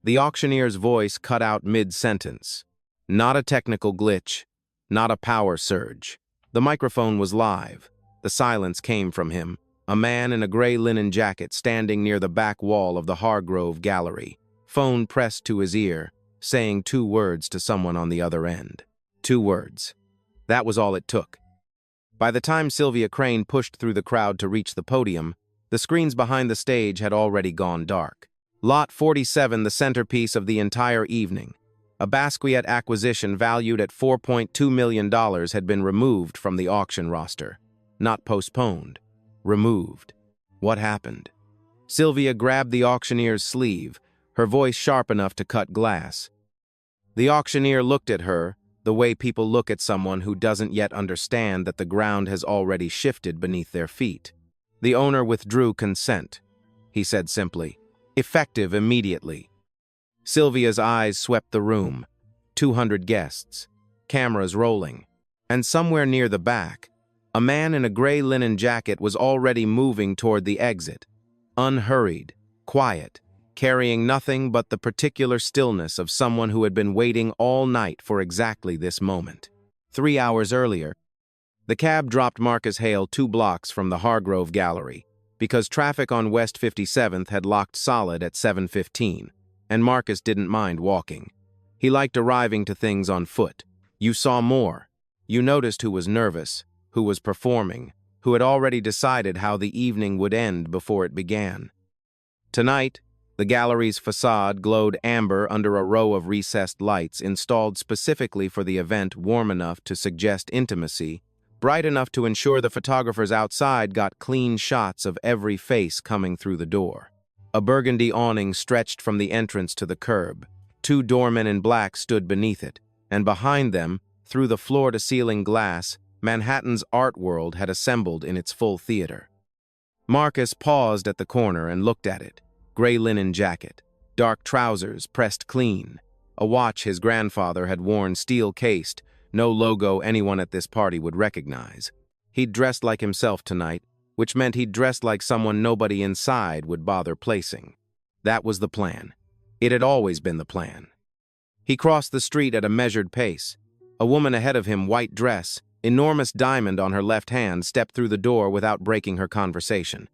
The auctioneer's voice cut out mid-sentence. Not a technical glitch, not a power surge. The microphone was live. The silence came from him, a man in a gray linen jacket standing near the back wall of the Hargrove Gallery, phone pressed to his ear, saying 2 words to someone on the other end. 2 words. That was all it took. By the time Sylvia Crane pushed through the crowd to reach the podium, the screens behind the stage had already gone dark. Lot 47, the centerpiece of the entire evening. A Basquiat acquisition valued at $4.2 million had been removed from the auction roster. Not postponed. Removed. What happened? Sylvia grabbed the auctioneer's sleeve, her voice sharp enough to cut glass. The auctioneer looked at her, the way people look at someone who doesn't yet understand that the ground has already shifted beneath their feet. The owner withdrew consent. He said simply, "Effective immediately." Sylvia's eyes swept the room. 200 guests, cameras rolling, and somewhere near the back, a man in a gray linen jacket was already moving toward the exit, unhurried, quiet, carrying nothing but the particular stillness of someone who had been waiting all night for exactly this moment. 3 hours earlier, the cab dropped Marcus Hale 2 blocks from the Hargrove Gallery because traffic on West 57th had locked solid at 7:15, and Marcus didn't mind walking. He liked arriving to things on foot. You saw more. You noticed who was nervous, who was performing, who had already decided how the evening would end before it began. Tonight, the gallery's facade glowed amber under a row of recessed lights installed specifically for the event, warm enough to suggest intimacy, bright enough to ensure the photographers outside got clean shots of every face coming through the door. A burgundy awning stretched from the entrance to the curb. 2 doormen in black stood beneath it, and behind them, through the floor-to-ceiling glass, Manhattan's art world had assembled in its full theater. Marcus paused at the corner and looked at it. Gray linen jacket, dark trousers pressed clean, a watch his grandfather had worn steel-cased, no logo anyone at this party would recognize. He'd dressed like himself tonight, which meant he'd dressed like someone nobody inside would bother placing. That was the plan. It had always been the plan. He crossed the street at a measured pace. A woman ahead of him, white dress, enormous diamond on her left hand, stepped through the door without breaking her conversation.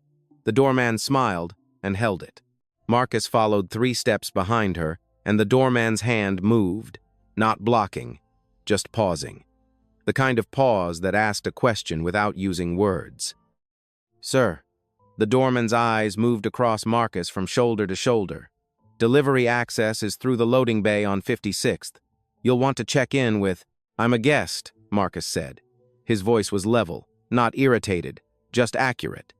The doorman smiled and held it. Marcus followed 3 steps behind her, and the doorman's hand moved, not blocking, just pausing. The kind of pause that asked a question without using words. "Sir." The doorman's eyes moved across Marcus from shoulder to shoulder. "Delivery access is through the loading bay on 56th. You'll want to check in with—" "I'm a guest," Marcus said. His voice was level, not irritated, just accurate.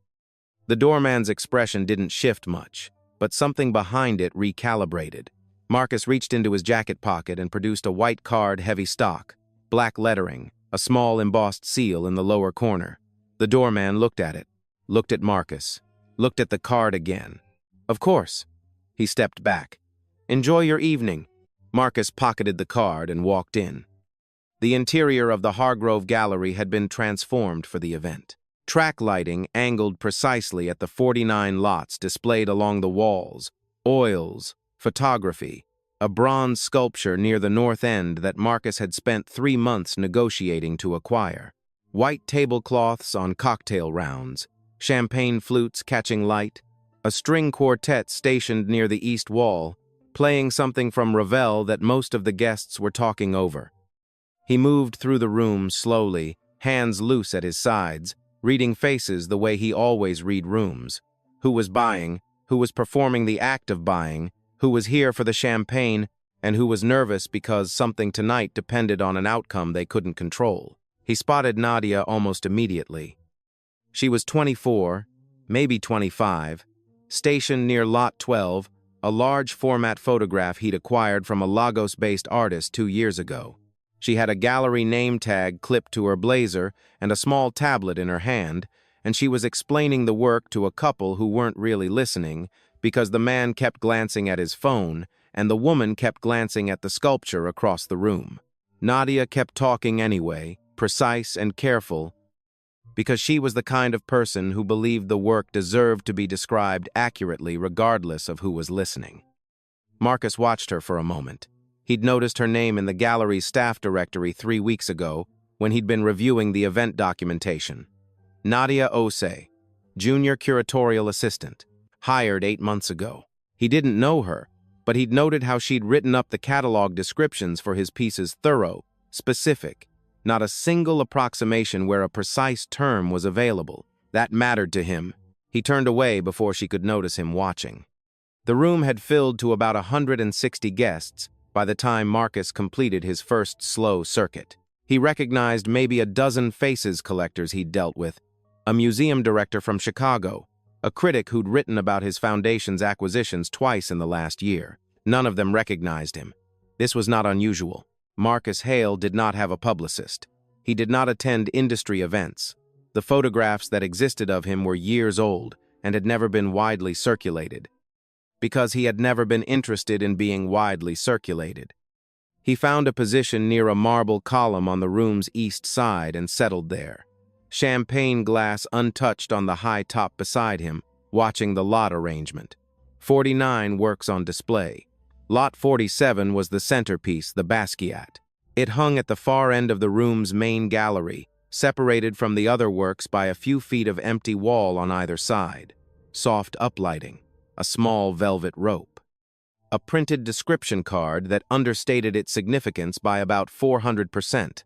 The doorman's expression didn't shift much, but something behind it recalibrated. Marcus reached into his jacket pocket and produced a white card, heavy stock, black lettering, a small embossed seal in the lower corner. The doorman looked at it, looked at Marcus, looked at the card again. "Of course." He stepped back. "Enjoy your evening." Marcus pocketed the card and walked in. The interior of the Hargrove Gallery had been transformed for the event. Track lighting angled precisely at the 49 lots displayed along the walls, oils, photography, a bronze sculpture near the north end that Marcus had spent 3 months negotiating to acquire, white tablecloths on cocktail rounds, champagne flutes catching light, a string quartet stationed near the east wall, playing something from Ravel that most of the guests were talking over. He moved through the room slowly, hands loose at his sides, reading faces the way he always read rooms. Who was buying, who was performing the act of buying, who was here for the champagne, and who was nervous because something tonight depended on an outcome they couldn't control. He spotted Nadia almost immediately. She was 24, maybe 25, stationed near Lot 12, a large-format photograph he'd acquired from a Lagos-based artist 2 years ago. She had a gallery name tag clipped to her blazer and a small tablet in her hand, and she was explaining the work to a couple who weren't really listening because the man kept glancing at his phone and the woman kept glancing at the sculpture across the room. Nadia kept talking anyway, precise and careful, because she was the kind of person who believed the work deserved to be described accurately regardless of who was listening. Marcus watched her for a moment. He'd noticed her name in the gallery's staff directory 3 weeks ago when he'd been reviewing the event documentation. Nadia Ose, junior curatorial assistant, hired 8 months ago. He didn't know her, but he'd noted how she'd written up the catalog descriptions for his pieces thorough, specific, not a single approximation where a precise term was available. That mattered to him. He turned away before she could notice him watching. The room had filled to about 160 guests by the time Marcus completed his first slow circuit. He recognized maybe a dozen faces collectors he'd dealt with, a museum director from Chicago, a critic who'd written about his foundation's acquisitions twice in the last year. None of them recognized him. This was not unusual. Marcus Hale did not have a publicist. He did not attend industry events. The photographs that existed of him were years old and had never been widely circulated, because he had never been interested in being widely circulated. He found a position near a marble column on the room's east side and settled there, champagne glass untouched on the high top beside him, watching the lot arrangement. 49 works on display. Lot 47 was the centerpiece, the Basquiat. It hung at the far end of the room's main gallery, separated from the other works by a few feet of empty wall on either side. Soft uplighting, a small velvet rope. A printed description card that understated its significance by about 400%.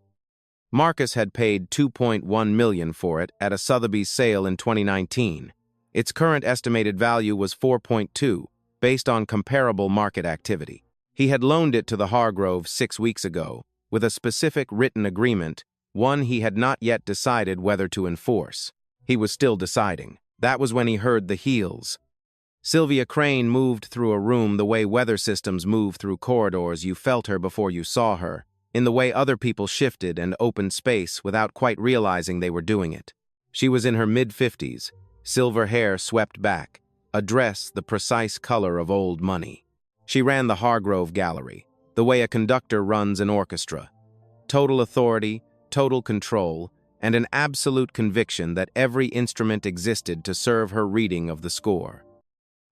Marcus had paid $2.1 million for it at a Sotheby's sale in 2019. Its current estimated value was $4.2, based on comparable market activity. He had loaned it to the Hargroves 6 weeks ago, with a specific written agreement, one he had not yet decided whether to enforce. He was still deciding. That was when he heard the heels. Sylvia Crane moved through a room the way weather systems move through corridors. You felt her before you saw her, in the way other people shifted and opened space without quite realizing they were doing it. She was in her mid-50s, silver hair swept back, a dress the precise color of old money. She ran the Hargrove Gallery, the way a conductor runs an orchestra. Total authority, total control, and an absolute conviction that every instrument existed to serve her reading of the score.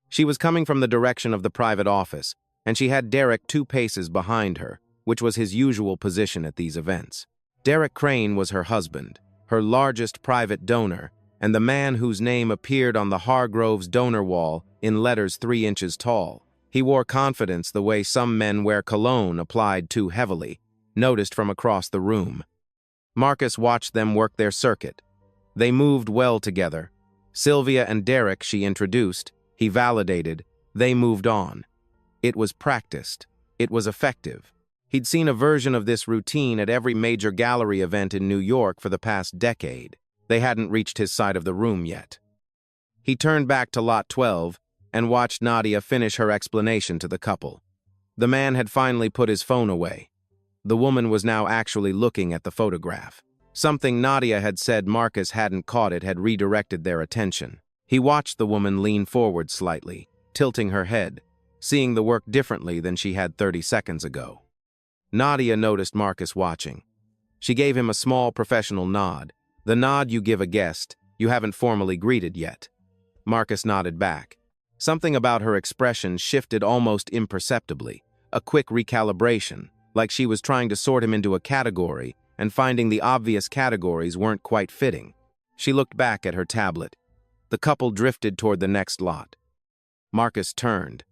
She was coming from the direction of the private office, and she had Derek 2 paces behind her, which was his usual position at these events. Derek Crane was her husband, her largest private donor, and the man whose name appeared on the Hargrove's donor wall in letters 3 inches tall. He wore confidence the way some men wear cologne applied too heavily, noticed from across the room. Marcus watched them work their circuit. They moved well together. Sylvia and Derek she introduced, he validated, they moved on. It was practiced. It was effective. He'd seen a version of this routine at every major gallery event in New York for the past decade. They hadn't reached his side of the room yet. He turned back to Lot 12 and watched Nadia finish her explanation to the couple. The man had finally put his phone away. The woman was now actually looking at the photograph. Something Nadia had said Marcus hadn't caught it had redirected their attention. He watched the woman lean forward slightly, tilting her head, seeing the work differently than she had 30 seconds ago. Nadia noticed Marcus watching. She gave him a small professional nod, the nod you give a guest you haven't formally greeted yet. Marcus nodded back. Something about her expression shifted almost imperceptibly, a quick recalibration, like she was trying to sort him into a category and finding the obvious categories weren't quite fitting. She looked back at her tablet. The couple drifted toward the next lot. Marcus turned.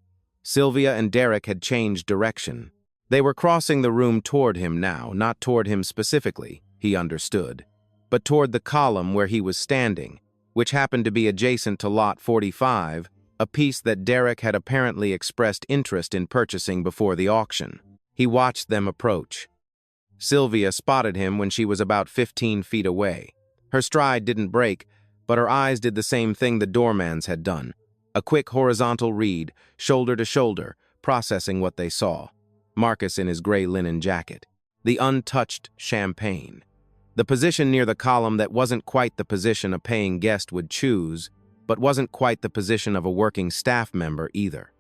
Sylvia and Derek had changed direction. They were crossing the room toward him now, not toward him specifically, he understood, but toward the column where he was standing, which happened to be adjacent to Lot 45, a piece that Derek had apparently expressed interest in purchasing before the auction. He watched them approach. Sylvia spotted him when she was about 15 feet away. Her stride didn't break, but her eyes did the same thing the doorman's had done. A quick horizontal read, shoulder to shoulder, processing what they saw. Marcus in his gray linen jacket. The untouched champagne. The position near the column that wasn't quite the position a paying guest would choose, but wasn't quite the position of a working staff member either.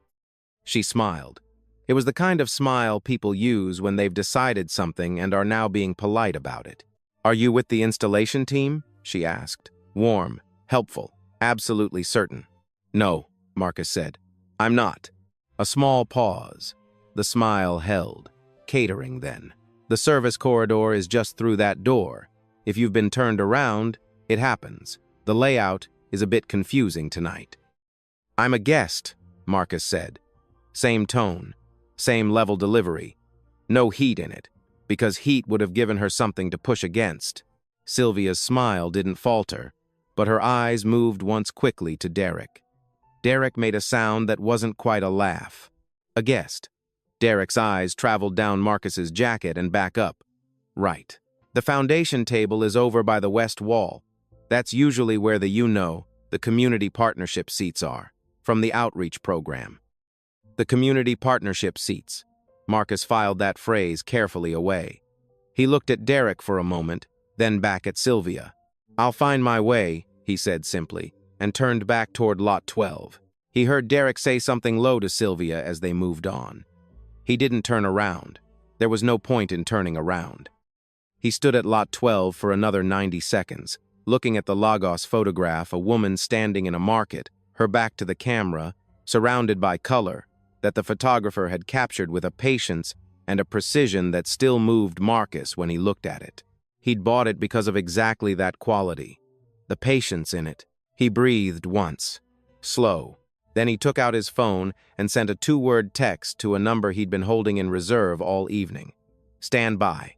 She smiled. It was the kind of smile people use when they've decided something and are now being polite about it. "Are you with the installation team?" she asked. Warm, helpful, absolutely certain. "No," Marcus said. "I'm not." A small pause. The smile held. Catering, then. The service corridor is just through that door. If you've been turned around, it happens. The layout is a bit confusing tonight. I'm a guest, Marcus said. Same tone, same level delivery. No heat in it, because heat would have given her something to push against. Sylvia's smile didn't falter, but her eyes moved once quickly to Derek. Derek made a sound that wasn't quite a laugh. A guest. Derek's eyes traveled down Marcus's jacket and back up. Right. The foundation table is over by the west wall. That's usually where the community partnership seats are, from the outreach program. The community partnership seats. Marcus filed that phrase carefully away. He looked at Derek for a moment, then back at Sylvia. I'll find my way, he said simply, and turned back toward Lot 12. He heard Derek say something low to Sylvia as they moved on. He didn't turn around. There was no point in turning around. He stood at Lot 12 for another 90 seconds, looking at the Lagos photograph, a woman standing in a market, her back to the camera, surrounded by color, that the photographer had captured with a patience and a precision that still moved Marcus when he looked at it. He'd bought it because of exactly that quality. The patience in it. He breathed once. Slow. Then he took out his phone and sent a 2-word text to a number he'd been holding in reserve all evening. Stand by.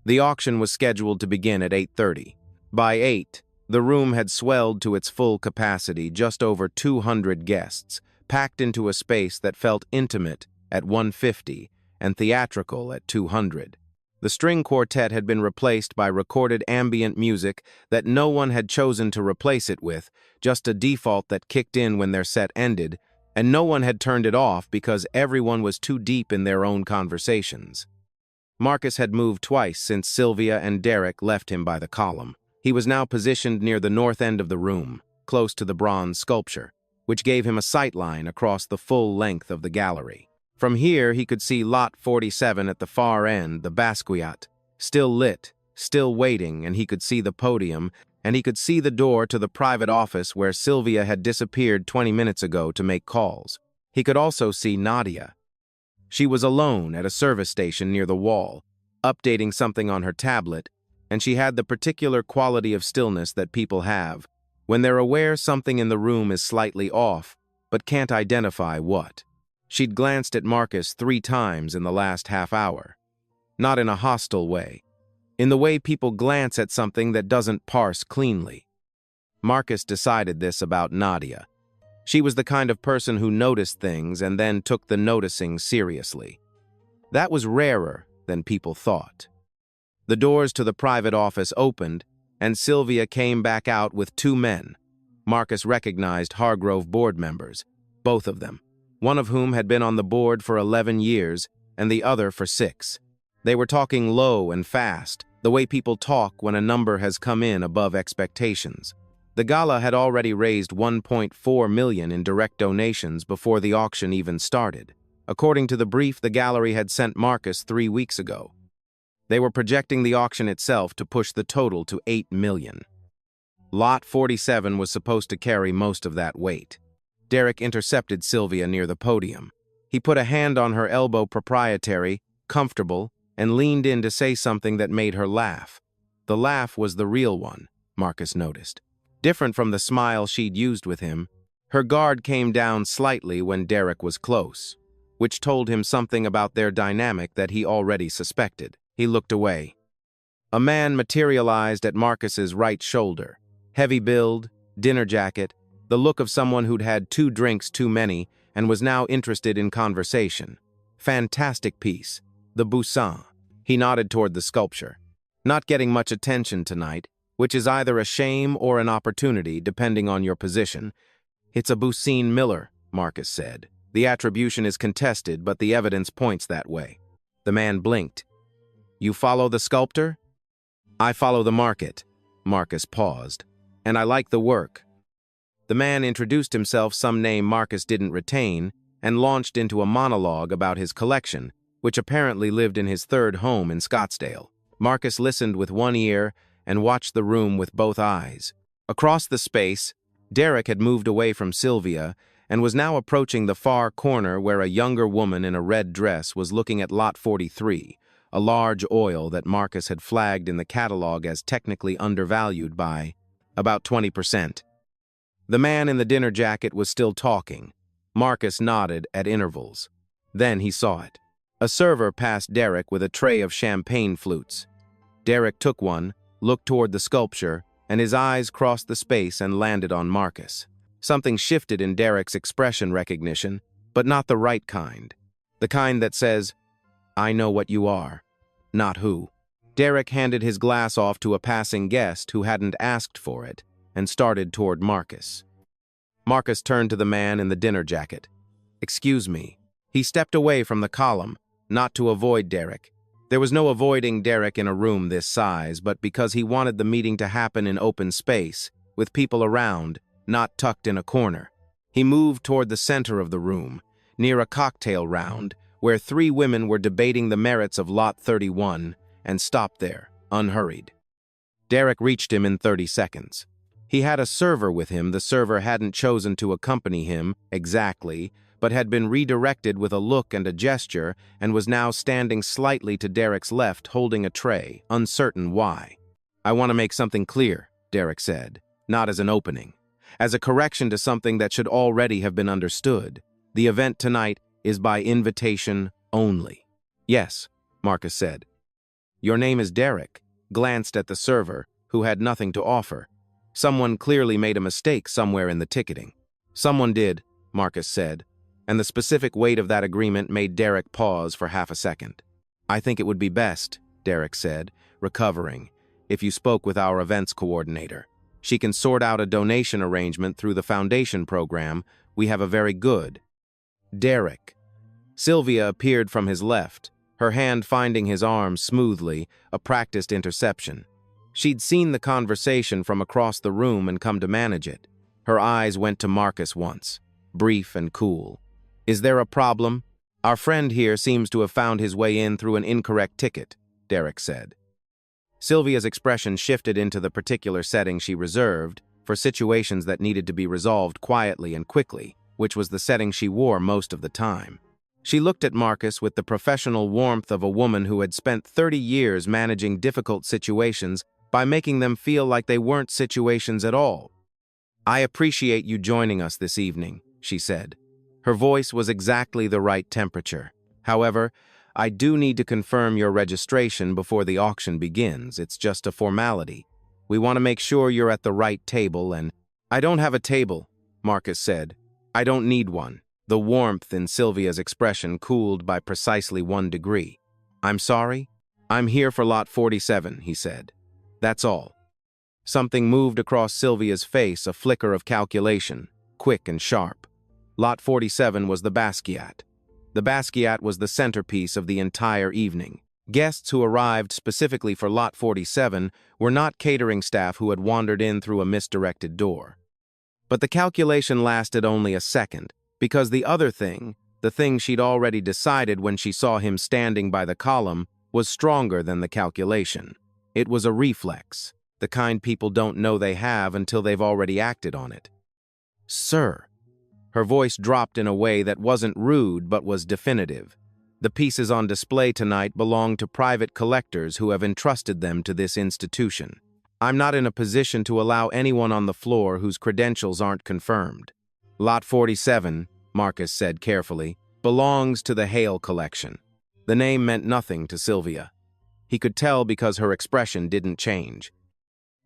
The auction was scheduled to begin at 8:30. By 8, the room had swelled to its full capacity, just over 200 guests, packed into a space that felt intimate at 150 and theatrical at 200. The string quartet had been replaced by recorded ambient music that no one had chosen to replace it with, just a default that kicked in when their set ended, and no one had turned it off because everyone was too deep in their own conversations. Marcus had moved twice since Sylvia and Derek left him by the column. He was now positioned near the north end of the room, close to the bronze sculpture, which gave him a sight line across the full length of the gallery. From here, he could see Lot 47 at the far end, the Basquiat, still lit, still waiting, and he could see the podium, and he could see the door to the private office where Sylvia had disappeared 20 minutes ago to make calls. He could also see Nadia. She was alone at a service station near the wall, updating something on her tablet, and she had the particular quality of stillness that people have when they're aware something in the room is slightly off, but can't identify what. She'd glanced at Marcus 3 times in the last half hour. Not in a hostile way. In the way people glance at something that doesn't parse cleanly. Marcus decided this about Nadia. She was the kind of person who noticed things and then took the noticing seriously. That was rarer than people thought. The doors to the private office opened, and Sylvia came back out with 2 men. Marcus recognized Hargrove board members, both of them, one of whom had been on the board for 11 years and the other for 6. They were talking low and fast, the way people talk when a number has come in above expectations. The gala had already raised $1.4 million in direct donations before the auction even started, according to the brief the gallery had sent Marcus 3 weeks ago. They were projecting the auction itself to push the total to $8 million. Lot 47 was supposed to carry most of that weight. Derek intercepted Sylvia near the podium. He put a hand on her elbow, proprietary, comfortable, and leaned in to say something that made her laugh. The laugh was the real one, Marcus noticed. Different from the smile she'd used with him, her guard came down slightly when Derek was close, which told him something about their dynamic that he already suspected. He looked away. A man materialized at Marcus's right shoulder. Heavy build, dinner jacket, the look of someone who'd had 2 drinks too many and was now interested in conversation. Fantastic piece. The Busan. He nodded toward the sculpture. Not getting much attention tonight, which is either a shame or an opportunity, depending on your position. It's a Busan Miller, Marcus said. The attribution is contested, but the evidence points that way. The man blinked. You follow the sculptor? I follow the market. Marcus paused. And I like the work. The man introduced himself, some name Marcus didn't retain, and launched into a monologue about his collection, which apparently lived in his 3rd home in Scottsdale. Marcus listened with one ear and watched the room with both eyes. Across the space, Derek had moved away from Sylvia and was now approaching the far corner where a younger woman in a red dress was looking at Lot 43, a large oil that Marcus had flagged in the catalog as technically undervalued by about 20%. The man in the dinner jacket was still talking. Marcus nodded at intervals. Then he saw it. A server passed Derek with a tray of champagne flutes. Derek took one, looked toward the sculpture, and his eyes crossed the space and landed on Marcus. Something shifted in Derek's expression recognition, but not the right kind. The kind that says, "I know what you are," not who. Derek handed his glass off to a passing guest who hadn't asked for it, and started toward Marcus. Marcus turned to the man in the dinner jacket. "Excuse me." He stepped away from the column, not to avoid Derek. There was no avoiding Derek in a room this size, but because he wanted the meeting to happen in open space, with people around, not tucked in a corner. He moved toward the center of the room, near a cocktail round, where 3 women were debating the merits of Lot 31, and stopped there, unhurried. Derek reached him in 30 seconds. He had a server with him. The server hadn't chosen to accompany him, exactly, but had been redirected with a look and a gesture, and was now standing slightly to Derek's left, holding a tray, uncertain why. "I want to make something clear," Derek said, not as an opening. As a correction to something that should already have been understood. The event tonight is by invitation only. "Yes," Marcus said. "Your name is Derek," glanced at the server, who had nothing to offer. Someone clearly made a mistake somewhere in the ticketing. "Someone did," Marcus said, and the specific weight of that agreement made Derek pause for half a second. "I think it would be best," Derek said, recovering, "if you spoke with our events coordinator. She can sort out a donation arrangement through the foundation program. We have a very good—" "Derek." Sylvia appeared from his left, her hand finding his arm smoothly, a practiced interception. She'd seen the conversation from across the room and come to manage it. Her eyes went to Marcus once, brief and cool. "Is there a problem? Our friend here seems to have found his way in through an incorrect ticket," Derek said. Sylvia's expression shifted into the particular setting she reserved for situations that needed to be resolved quietly and quickly, which was the setting she wore most of the time. She looked at Marcus with the professional warmth of a woman who had spent 30 years managing difficult situations by making them feel like they weren't situations at all. "I appreciate you joining us this evening," she said. Her voice was exactly the right temperature. "However, I do need to confirm your registration before the auction begins. It's just a formality. We want to make sure you're at the right table and—" "I don't have a table," Marcus said. "I don't need one." The warmth in Sylvia's expression cooled by precisely 1 degree. "I'm sorry? I'm here for Lot 47, he said. "That's all." Something moved across Sylvia's face, a flicker of calculation, quick and sharp. Lot 47 was the Basquiat. The Basquiat was the centerpiece of the entire evening. Guests who arrived specifically for Lot 47 were not catering staff who had wandered in through a misdirected door. But the calculation lasted only a second, because the other thing, the thing she'd already decided when she saw him standing by the column, was stronger than the calculation. It was a reflex, the kind people don't know they have until they've already acted on it. "Sir." Her voice dropped in a way that wasn't rude but was definitive. "The pieces on display tonight belong to private collectors who have entrusted them to this institution. I'm not in a position to allow anyone on the floor whose credentials aren't confirmed. Lot 47, Marcus said carefully, belongs to the Hale collection." The name meant nothing to Sylvia. He could tell because her expression didn't change.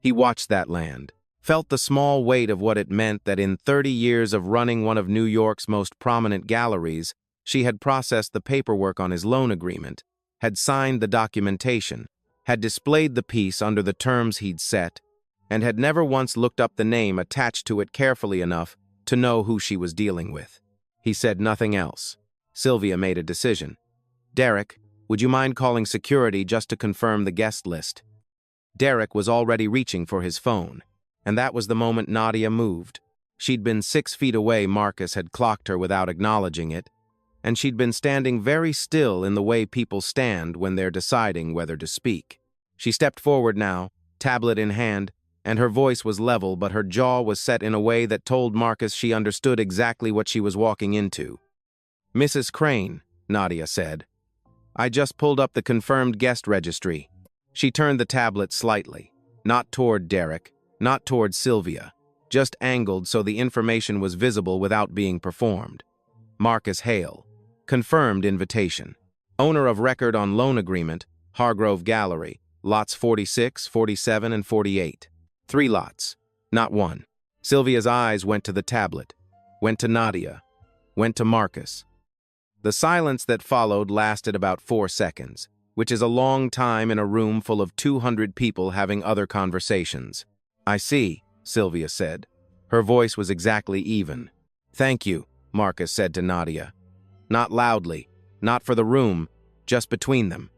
He watched that land, felt the small weight of what it meant that in 30 years of running one of New York's most prominent galleries, she had processed the paperwork on his loan agreement, had signed the documentation, had displayed the piece under the terms he'd set, and had never once looked up the name attached to it carefully enough to know who she was dealing with. He said nothing else. Sylvia made a decision. "Derek, would you mind calling security just to confirm the guest list?" Derek was already reaching for his phone, and that was the moment Nadia moved. She'd been 6 feet away. Marcus had clocked her without acknowledging it, and she'd been standing very still in the way people stand when they're deciding whether to speak. She stepped forward now, tablet in hand. and her voice was level, but her jaw was set in a way that told Marcus she understood exactly what she was walking into. "Mrs. Crane," Nadia said. "I just pulled up the confirmed guest registry." She turned the tablet slightly, not toward Derek, not toward Sylvia, just angled so the information was visible without being performed. Marcus Hale. Confirmed invitation. Owner of record on loan agreement, Hargrove Gallery, lots 46, 47, and 48. 3 lots, not 1. Sylvia's eyes went to the tablet, went to Nadia, went to Marcus. The silence that followed lasted about 4 seconds, which is a long time in a room full of 200 people having other conversations. "I see," Sylvia said. Her voice was exactly even. "Thank you," Marcus said to Nadia. Not loudly, not for the room, just between them.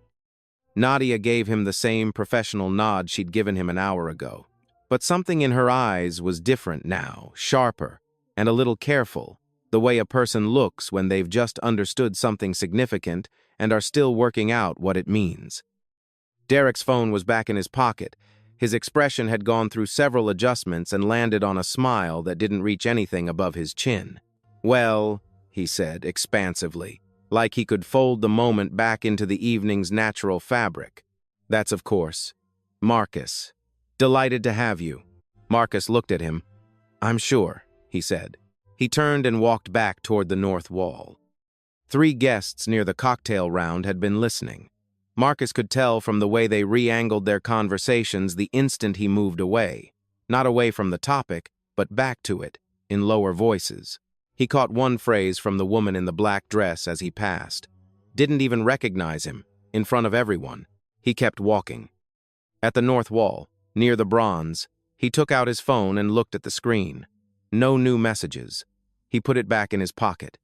Nadia gave him the same professional nod she'd given him an hour ago. But something in her eyes was different now, sharper, and a little careful, the way a person looks when they've just understood something significant and are still working out what it means. Derek's phone was back in his pocket. His expression had gone through several adjustments and landed on a smile that didn't reach anything above his chin. "Well," he said expansively, like he could fold the moment back into the evening's natural fabric. "That's of course. Marcus. Delighted to have you." Marcus looked at him. "I'm sure," he said. He turned and walked back toward the north wall. 3 guests near the cocktail round had been listening. Marcus could tell from the way they re-angled their conversations the instant he moved away. Not away from the topic, but back to it, in lower voices. He caught one phrase from the woman in the black dress as he passed. Didn't even recognize him, in front of everyone. He kept walking. At the north wall, near the bronze, he took out his phone and looked at the screen. No new messages. He put it back in his pocket.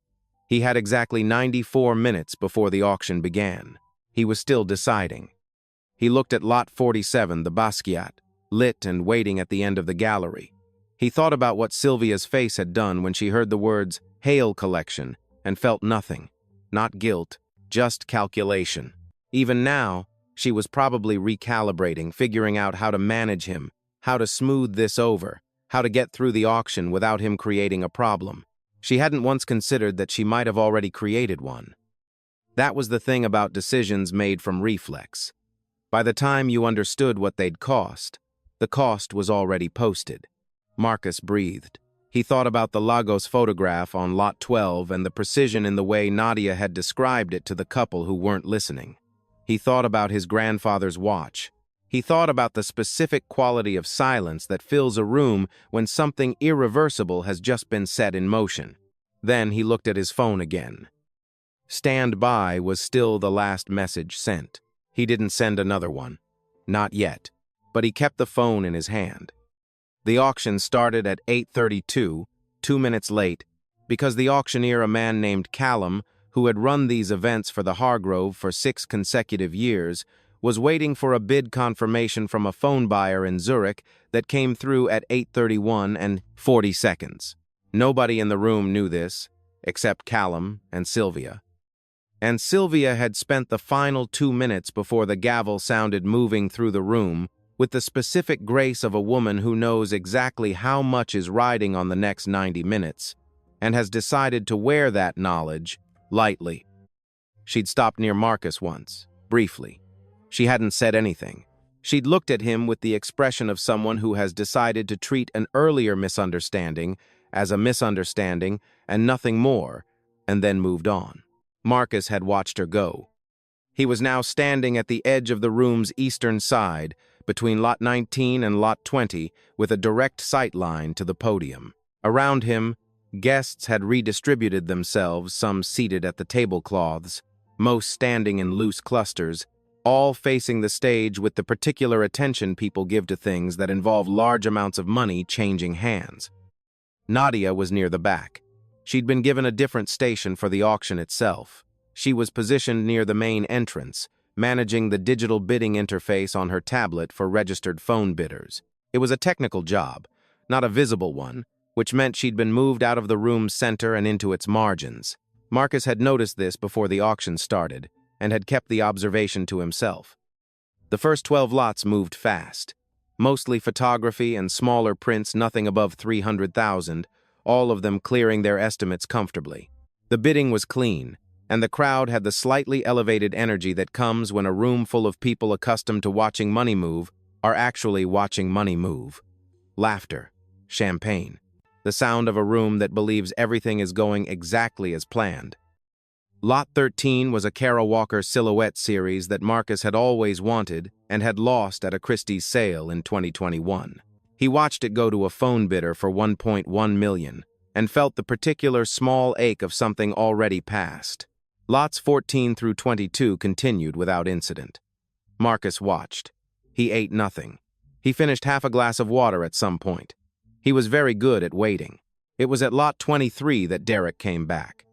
He had exactly 94 minutes before the auction began. He was still deciding. He looked at lot 47, the Basquiat, lit and waiting at the end of the gallery. He thought about what Sylvia's face had done when she heard the words Hale Collection and felt nothing. Not guilt, just calculation. Even now, she was probably recalibrating, figuring out how to manage him, how to smooth this over, how to get through the auction without him creating a problem. She hadn't once considered that she might have already created one. That was the thing about decisions made from reflex. By the time you understood what they'd cost, the cost was already posted. Marcus breathed. He thought about the Lagos photograph on lot 12 and the precision in the way Nadia had described it to the couple who weren't listening. He thought about his grandfather's watch. He thought about the specific quality of silence that fills a room when something irreversible has just been set in motion. Then he looked at his phone again. Stand by was still the last message sent. He didn't send another one. Not yet. But he kept the phone in his hand. The auction started at 8:32, 2 minutes late, because the auctioneer, a man named Callum, who had run these events for the Hargrove for 6 consecutive years, was waiting for a bid confirmation from a phone buyer in Zurich that came through at 8:31 and 40 seconds. Nobody in the room knew this, except Callum and Sylvia. And Sylvia had spent the final 2 minutes before the gavel sounded moving through the room with the specific grace of a woman who knows exactly how much is riding on the next 90 minutes and has decided to wear that knowledge lightly. She'd stopped near Marcus once, briefly. She hadn't said anything. She'd looked at him with the expression of someone who has decided to treat an earlier misunderstanding as a misunderstanding and nothing more, and then moved on. Marcus had watched her go. He was now standing at the edge of the room's eastern side, between lot 19 and lot 20, with a direct sight line to the podium. Around him, guests had redistributed themselves, some seated at the tablecloths, most standing in loose clusters, all facing the stage with the particular attention people give to things that involve large amounts of money changing hands. Nadia was near the back. She'd been given a different station for the auction itself. She was positioned near the main entrance, managing the digital bidding interface on her tablet for registered phone bidders. It was a technical job, not a visible one, which meant she'd been moved out of the room's center and into its margins. Marcus had noticed this before the auction started, and had kept the observation to himself. The first 12 lots moved fast. Mostly photography and smaller prints, nothing above 300,000, all of them clearing their estimates comfortably. The bidding was clean, and the crowd had the slightly elevated energy that comes when a room full of people accustomed to watching money move are actually watching money move. Laughter, champagne, the sound of a room that believes everything is going exactly as planned. Lot 13 was a Kara Walker silhouette series that Marcus had always wanted and had lost at a Christie's sale in 2021. He watched it go to a phone bidder for $1.1 million and felt the particular small ache of something already past. Lots 14 through 22 continued without incident. Marcus watched. He ate nothing. He finished half a glass of water at some point. He was very good at waiting. It was at lot 23 that Derek came back.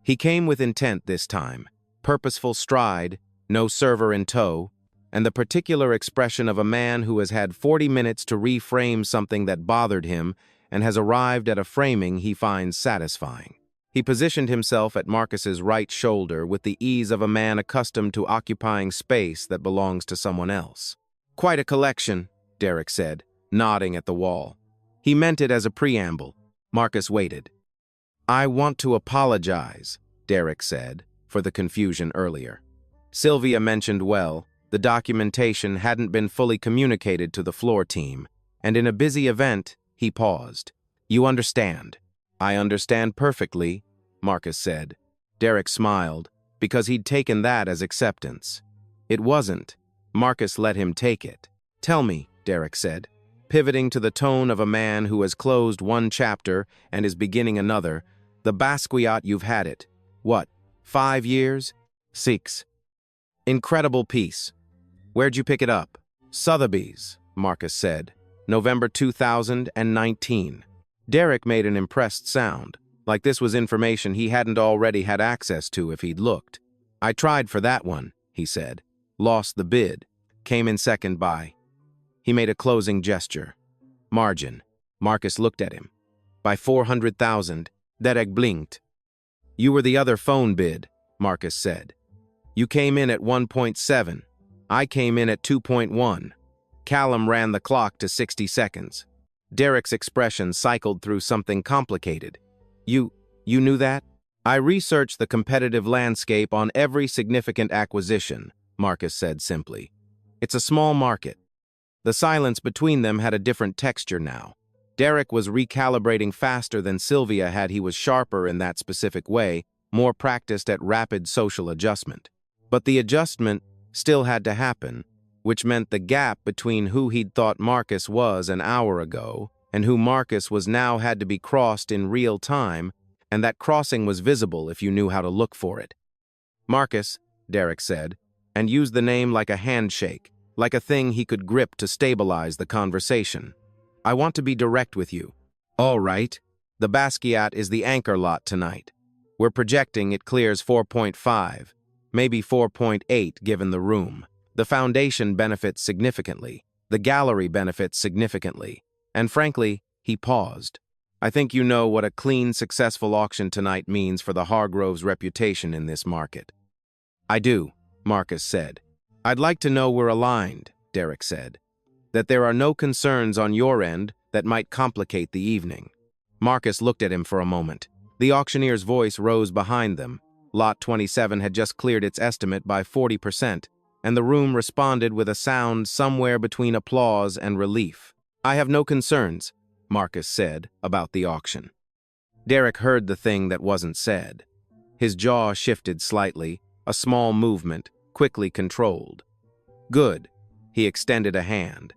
He came with intent this time, purposeful stride, no server in tow, and the particular expression of a man who has had 40 minutes to reframe something that bothered him and has arrived at a framing he finds satisfying. He positioned himself at Marcus's right shoulder with the ease of a man accustomed to occupying space that belongs to someone else. "Quite a collection," Derek said, nodding at the wall. He meant it as a preamble. Marcus waited. "I want to apologize," Derek said, for the confusion earlier. Sylvia mentioned the documentation hadn't been fully communicated to the floor team, and in a busy event, he paused. "You understand." "I understand perfectly," Marcus said. Derek smiled, because he'd taken that as acceptance. It wasn't. Marcus let him take it. "Tell me," Derek said, pivoting to the tone of a man who has closed one chapter and is beginning another, "the Basquiat, you've had it. What, 5 years? 6. Incredible piece. Where'd you pick it up?" "Sotheby's," Marcus said. "November 2019. Derek made an impressed sound, like this was information he hadn't already had access to if he'd looked. "I tried for that one," he said. "Lost the bid. Came in second by..." He made a closing gesture. "Margin." Marcus looked at him. "By 400,000. Derek blinked. "You were the other phone bid," Marcus said. "You came in at 1.7. I came in at 2.1. Callum ran the clock to 60 seconds. Derek's expression cycled through something complicated. You knew that?" "I researched the competitive landscape on every significant acquisition," Marcus said simply. "It's a small market." The silence between them had a different texture now. Derek was recalibrating faster than Sylvia had. He was sharper in that specific way, more practiced at rapid social adjustment. But the adjustment still had to happen, which meant the gap between who he'd thought Marcus was an hour ago and who Marcus was now had to be crossed in real time, and that crossing was visible if you knew how to look for it. "Marcus," Derek said, and used the name like a handshake, like a thing he could grip to stabilize the conversation. "I want to be direct with you." "All right. The Basquiat is the anchor lot tonight. We're projecting it clears 4.5, maybe 4.8 given the room. The foundation benefits significantly. The gallery benefits significantly. And frankly," he paused, "I think you know what a clean, successful auction tonight means for the Hargrove's reputation in this market." "I do," Marcus said. "I'd like to know we're aligned," Derek said. "That there are no concerns on your end that might complicate the evening." Marcus looked at him for a moment. The auctioneer's voice rose behind them. Lot 27 had just cleared its estimate by 40%, and the room responded with a sound somewhere between applause and relief. "I have no concerns," Marcus said, about the auction. Derek heard the thing that wasn't said. His jaw shifted slightly, a small movement, quickly controlled. "Good." He extended a hand.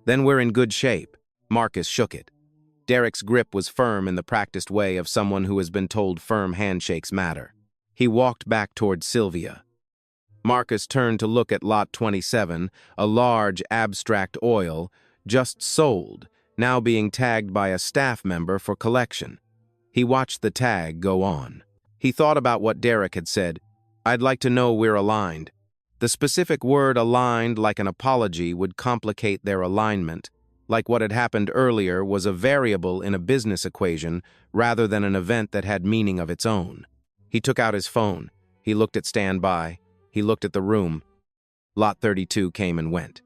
"Then we're in good shape." Marcus shook it. Derek's grip was firm in the practiced way of someone who has been told firm handshakes matter. He walked back toward Sylvia. Marcus turned to look at Lot 27, a large, abstract oil, just sold, now being tagged by a staff member for collection. He watched the tag go on. He thought about what Derek had said. "I'd like to know we're aligned." The specific word aligned, like an apology, would complicate their alignment, like what had happened earlier was a variable in a business equation rather than an event that had meaning of its own. He took out his phone. He looked at standby. He looked at the room. Lot 32 came and went.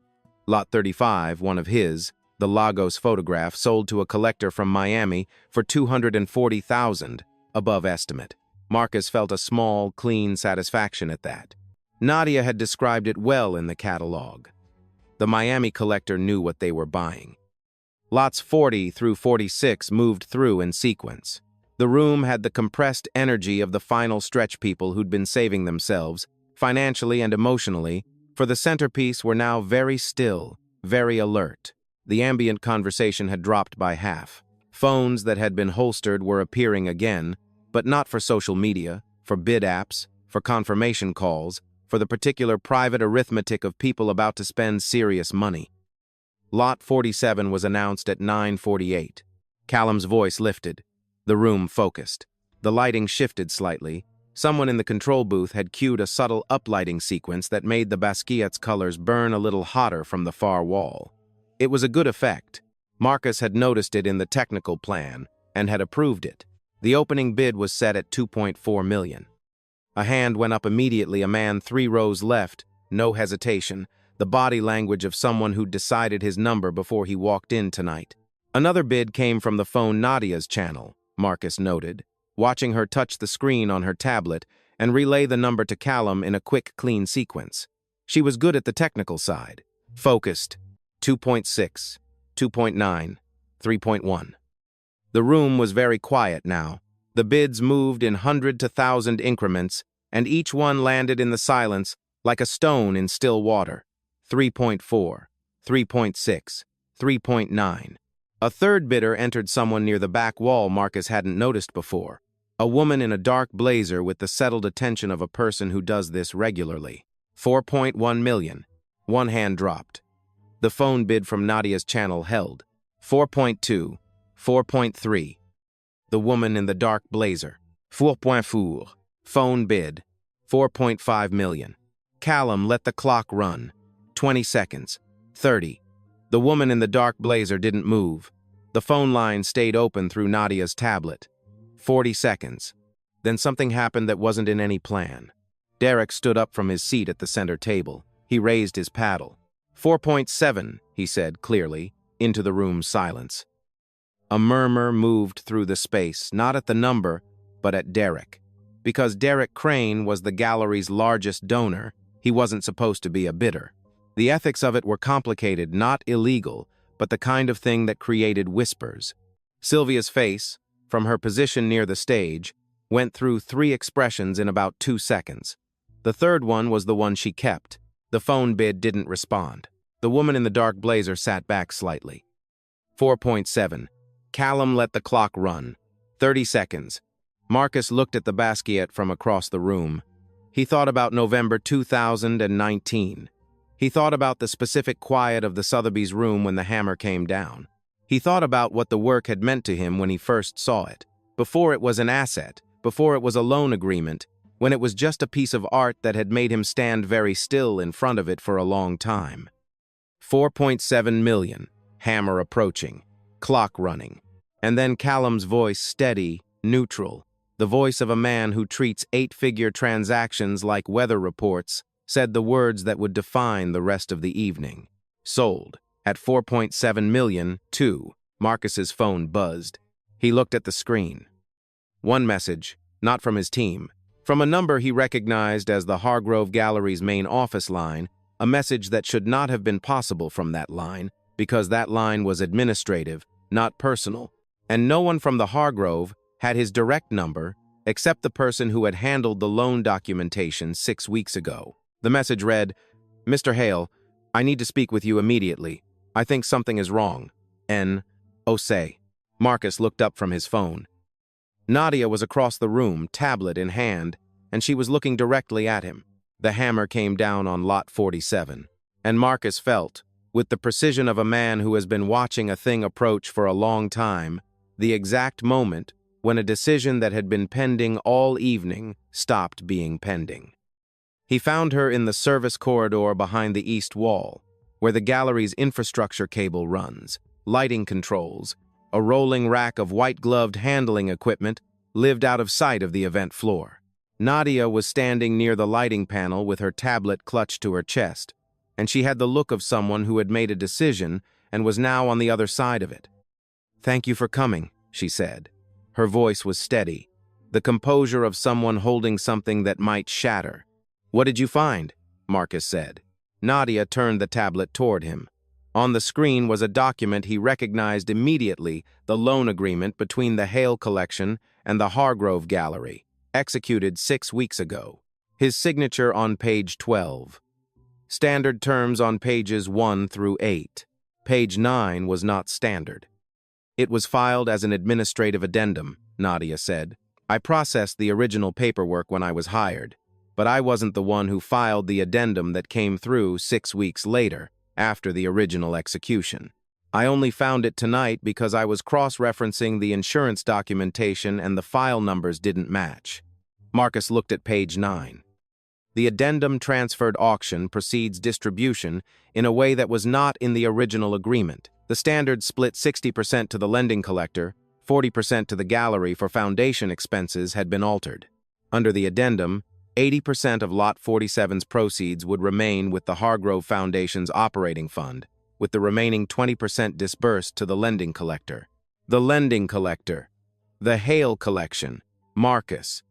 Lot 35, one of his, the Lagos photograph, sold to a collector from Miami for $240,000, above estimate. Marcus felt a small, clean satisfaction at that. Nadia had described it well in the catalog. The Miami collector knew what they were buying. Lots 40 through 46 moved through in sequence. The room had the compressed energy of the final stretch people who'd been saving themselves, financially and emotionally, for the centerpiece were now very still, very alert. The ambient conversation had dropped by half. Phones that had been holstered were appearing again, but not for social media, for bid apps, for confirmation calls, for the particular private arithmetic of people about to spend serious money. Lot 47 was announced at 9:48. Callum's voice lifted. The room focused. The lighting shifted slightly. Someone in the control booth had cued a subtle uplighting sequence that made the Basquiat's colors burn a little hotter from the far wall. It was a good effect. Marcus had noticed it in the technical plan and had approved it. The opening bid was set at $2.4 million. A hand went up immediately, a man 3 rows left, no hesitation, the body language of someone who'd decided his number before he walked in tonight. Another bid came from the phone Nadia's channel, Marcus noted, watching her touch the screen on her tablet and relay the number to Callum in a quick, clean sequence. She was good at the technical side. Focused. 2.6, 2.9, 3.1. The room was very quiet now. The bids moved in 100 to 1,000 increments, and each one landed in the silence like a stone in still water. 3.4, 3.6, 3.9. A third bidder entered someone near the back wall Marcus hadn't noticed before. A woman in a dark blazer with the settled attention of a person who does this regularly. 4.1 million. One hand dropped. The phone bid from Nadia's channel held. 4.2, 4.3. The woman in the dark blazer. 4.4. Phone bid. 4.5 million. Callum let the clock run. 20 seconds. 30. The woman in the dark blazer didn't move. The phone line stayed open through Nadia's tablet. 40 seconds. Then something happened that wasn't in any plan. Derek stood up from his seat at the center table. He raised his paddle. 4.7, he said clearly, into the room's silence. A murmur moved through the space, not at the number, but at Derek. Because Derek Crane was the gallery's largest donor, he wasn't supposed to be a bidder. The ethics of it were complicated, not illegal, but the kind of thing that created whispers. Sylvia's face, from her position near the stage, went through 3 expressions in about 2 seconds. The third one was the one she kept. The phone bid didn't respond. The woman in the dark blazer sat back slightly. 4.7. Callum let the clock run. 30 seconds. Marcus looked at the Basquiat from across the room. He thought about November 2019. He thought about the specific quiet of the Sotheby's room when the hammer came down. He thought about what the work had meant to him when he first saw it. Before it was an asset, before it was a loan agreement, when it was just a piece of art that had made him stand very still in front of it for a long time. 4.7 million, hammer approaching, clock running. And then Callum's voice, steady, neutral, the voice of a man who treats 8-figure transactions like weather reports, said the words that would define the rest of the evening. Sold. At 4.7 million, too. Marcus's phone buzzed. He looked at the screen. One message, not from his team. From a number he recognized as the Hargrove Gallery's main office line, a message that should not have been possible from that line, because that line was administrative, not personal, and no one from the Hargrove had his direct number except the person who had handled the loan documentation 6 weeks ago. The message read, "Mr. Hale, I need to speak with you immediately. I think something is wrong. N. Osei." Marcus looked up from his phone. Nadia was across the room, tablet in hand, and she was looking directly at him. The hammer came down on lot 47, and Marcus felt, with the precision of a man who has been watching a thing approach for a long time, the exact moment when a decision that had been pending all evening stopped being pending. He found her in the service corridor behind the east wall, where the gallery's infrastructure cable runs, lighting controls, a rolling rack of white-gloved handling equipment lived out of sight of the event floor. Nadia was standing near the lighting panel with her tablet clutched to her chest. and she had the look of someone who had made a decision and was now on the other side of it. "Thank you for coming," she said. Her voice was steady, the composure of someone holding something that might shatter. "What did you find?" Marcus said. Nadia turned the tablet toward him. On the screen was a document he recognized immediately, the loan agreement between the Hale Collection and the Hargrove Gallery, executed 6 weeks ago. His signature on page 12. Standard terms on pages 1 through 8. Page 9 was not standard. "It was filed as an administrative addendum," Nadia said. "I processed the original paperwork when I was hired, but I wasn't the one who filed the addendum that came through 6 weeks later, after the original execution. I only found it tonight because I was cross-referencing the insurance documentation and the file numbers didn't match." Marcus looked at page 9. "The addendum transferred auction precedes distribution in a way that was not in the original agreement. The standard split 60% to the lending collector, 40% to the gallery for foundation expenses had been altered. Under the addendum, 80% of Lot 47's proceeds would remain with the Hargrove Foundation's operating fund, with the remaining 20% disbursed to the lending collector." The lending collector. The Hale Collection. Marcus.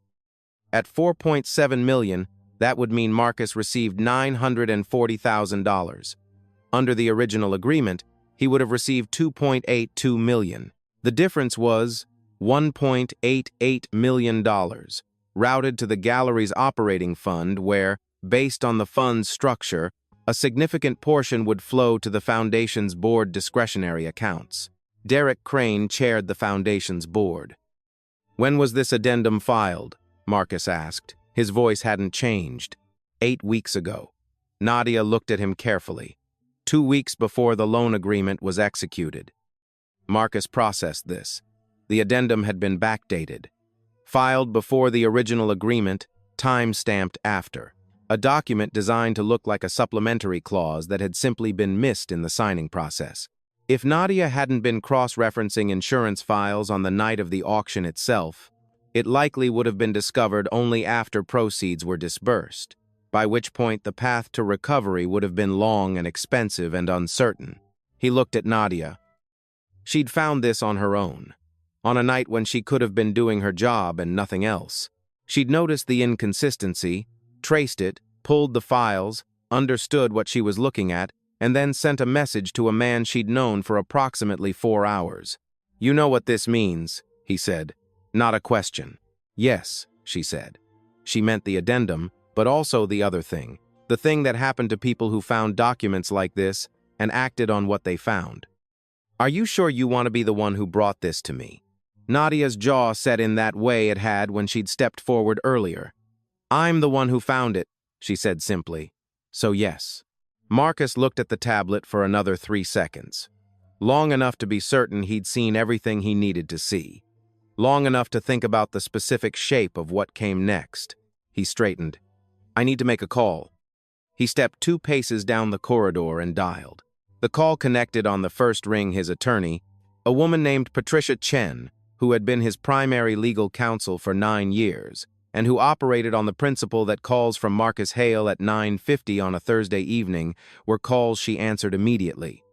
At $4.7 million, that would mean Marcus received $940,000. Under the original agreement, he would have received $2.82 million. The difference was $1.88 million, routed to the gallery's operating fund where, based on the fund's structure, a significant portion would flow to the foundation's board discretionary accounts. Derek Crane chaired the foundation's board. "When was this addendum filed?" Marcus asked. His voice hadn't changed. 8 weeks ago." Nadia looked at him carefully. 2 weeks before the loan agreement was executed. Marcus processed this. The addendum had been backdated. Filed before the original agreement, time-stamped after. A document designed to look like a supplementary clause that had simply been missed in the signing process. If Nadia hadn't been cross-referencing insurance files on the night of the auction itself, it likely would have been discovered only after proceeds were disbursed, by which point the path to recovery would have been long and expensive and uncertain. He looked at Nadia. She'd found this on her own, on a night when she could have been doing her job and nothing else. She'd noticed the inconsistency, traced it, pulled the files, understood what she was looking at, and then sent a message to a man she'd known for approximately 4 hours. "You know what this means," he said. Not a question. "Yes," she said. She meant the addendum, but also the other thing, the thing that happened to people who found documents like this and acted on what they found. "Are you sure you want to be the one who brought this to me?" Nadia's jaw set in that way it had when she'd stepped forward earlier. "I'm the one who found it," she said simply. "So yes." Marcus looked at the tablet for another 3 seconds. Long enough to be certain he'd seen everything he needed to see. Long enough to think about the specific shape of what came next. He straightened. "I need to make a call." He stepped 2 paces down the corridor and dialed. The call connected on the first ring his attorney, a woman named Patricia Chen, who had been his primary legal counsel for 9 years, and who operated on the principle that calls from Marcus Hale at 9:50 on a Thursday evening were calls she answered immediately.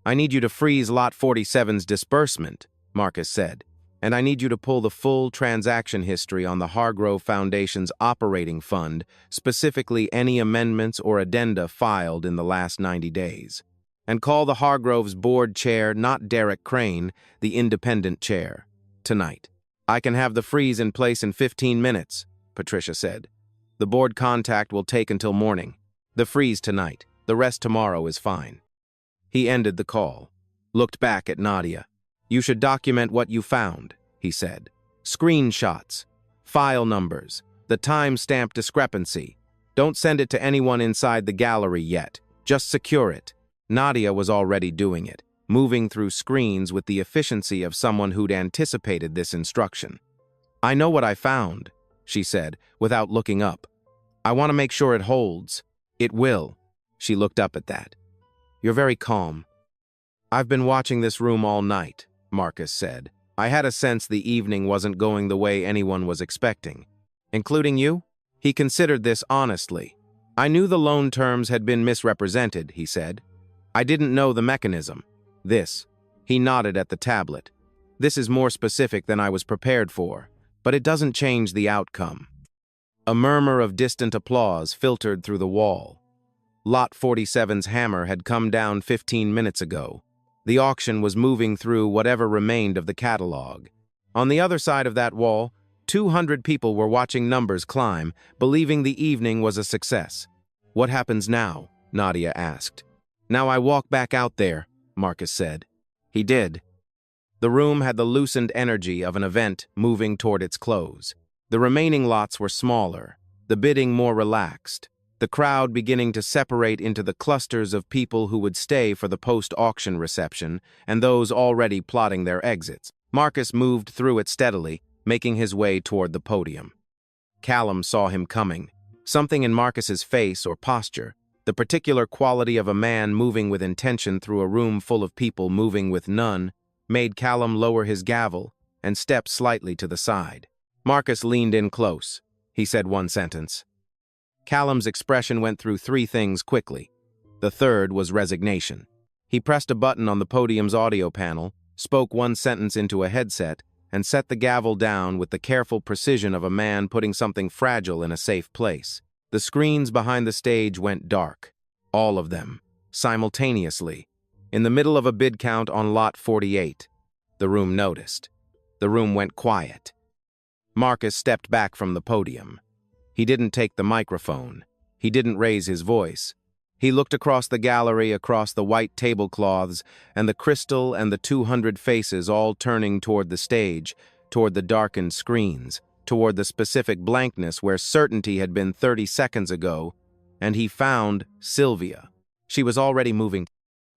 "I need you to freeze Lot 47's disbursement," Marcus said. "And I need you to pull the full transaction history on the Hargrove Foundation's operating fund, specifically any amendments or addenda filed in the last 90 days. And call the Hargrove's board chair, not Derek Crane, the independent chair, tonight." "I can have the freeze in place in 15 minutes, Patricia said. "The board contact will take until morning. The freeze tonight. The rest tomorrow is fine." He ended the call, looked back at Nadia. "You should document what you found," he said. "Screenshots, file numbers, the time-stamp discrepancy. Don't send it to anyone inside the gallery yet. Just secure it." Nadia was already doing it, moving through screens with the efficiency of someone who'd anticipated this instruction. "I know what I found," she said, without looking up. "I want to make sure it holds." "It will." She looked up at that. "You're very calm." "I've been watching this room all night," Marcus said. "I had a sense the evening wasn't going the way anyone was expecting." "Including you?" He considered this honestly. I knew the loan terms had been misrepresented, he said. I didn't know the mechanism. This. He nodded at the tablet. This is more specific than I was prepared for, but it doesn't change the outcome. A murmur of distant applause filtered through the wall. Lot 47's hammer had come down 15 minutes ago. The auction was moving through whatever remained of the catalog. On the other side of that wall, 200 people were watching numbers climb, believing the evening was a success. What happens now? Nadia asked. Now I walk back out there, Marcus said. He did. The room had the loosened energy of an event moving toward its close. The remaining lots were smaller, the bidding more relaxed, the crowd beginning to separate into the clusters of people who would stay for the post-auction reception and those already plotting their exits. Marcus moved through it steadily, making his way toward the podium. Callum saw him coming. Something in Marcus's face or posture, the particular quality of a man moving with intention through a room full of people moving with none, made Callum lower his gavel and step slightly to the side. Marcus leaned in close. He said one sentence. Callum's expression went through three things quickly. The third was resignation. He pressed a button on the podium's audio panel, spoke one sentence into a headset, and set the gavel down with the careful precision of a man putting something fragile in a safe place. The screens behind the stage went dark. All of them, simultaneously, in the middle of a bid count on Lot 48. The room noticed. The room went quiet. Marcus stepped back from the podium. He didn't take the microphone. He didn't raise his voice. He looked across the gallery, across the white tablecloths, and the crystal and the 200 faces all turning toward the stage, toward the darkened screens, toward the specific blankness where certainty had been 30 seconds ago, and he found Sylvia. She was already moving.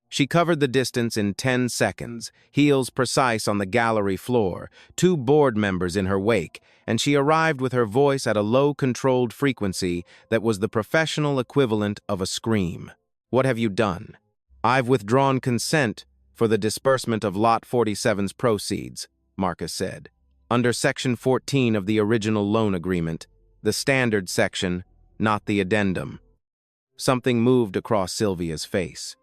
She covered the distance in 10 seconds, heels precise on the gallery floor, 2 board members in her wake, and she arrived with her voice at a low controlled frequency that was the professional equivalent of a scream. What have you done? I've withdrawn consent for the disbursement of Lot 47's proceeds, Marcus said. Under Section 14 of the original loan agreement, the standard section, not the addendum. Something moved across Sylvia's face.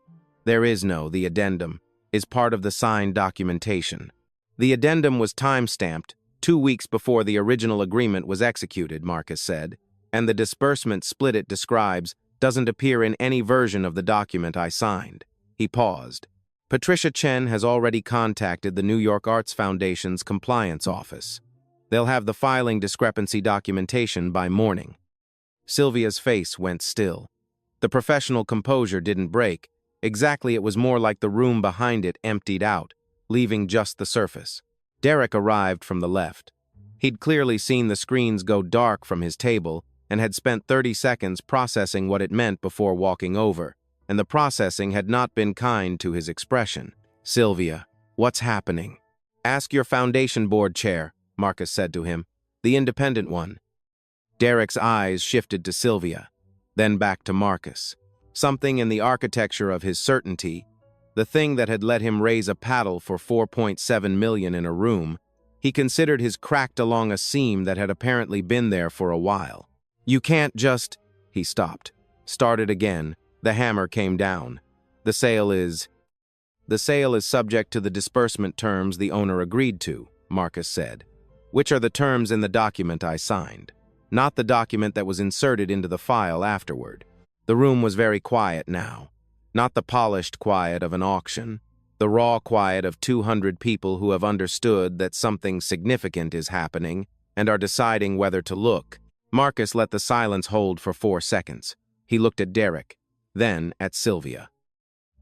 The addendum is part of the signed documentation. The addendum was time-stamped 2 weeks before the original agreement was executed, Marcus said, and the disbursement split it describes doesn't appear in any version of the document I signed. He paused. Patricia Chen has already contacted the New York Arts Foundation's compliance office. They'll have the filing discrepancy documentation by morning. Sylvia's face went still. The professional composure didn't break. Exactly, it was more like the room behind it emptied out, leaving just the surface. Derek arrived from the left. He'd clearly seen the screens go dark from his table and had spent 30 seconds processing what it meant before walking over, and the processing had not been kind to his expression. Sylvia, what's happening? Ask your foundation board chair, Marcus said to him, the independent one. Derek's eyes shifted to Sylvia, then back to Marcus. Something in the architecture of his certainty, the thing that had let him raise a paddle for $4.7 million in a room, he considered his cracked along a seam that had apparently been there for a while. You can't just... He stopped. Started again. The hammer came down. The sale is subject to the disbursement terms the owner agreed to, Marcus said. Which are the terms in the document I signed, not the document that was inserted into the file afterward. The room was very quiet now. Not the polished quiet of an auction, the raw quiet of 200 people who have understood that something significant is happening and are deciding whether to look. Marcus let the silence hold for 4 seconds. He looked at Derek, then at Sylvia.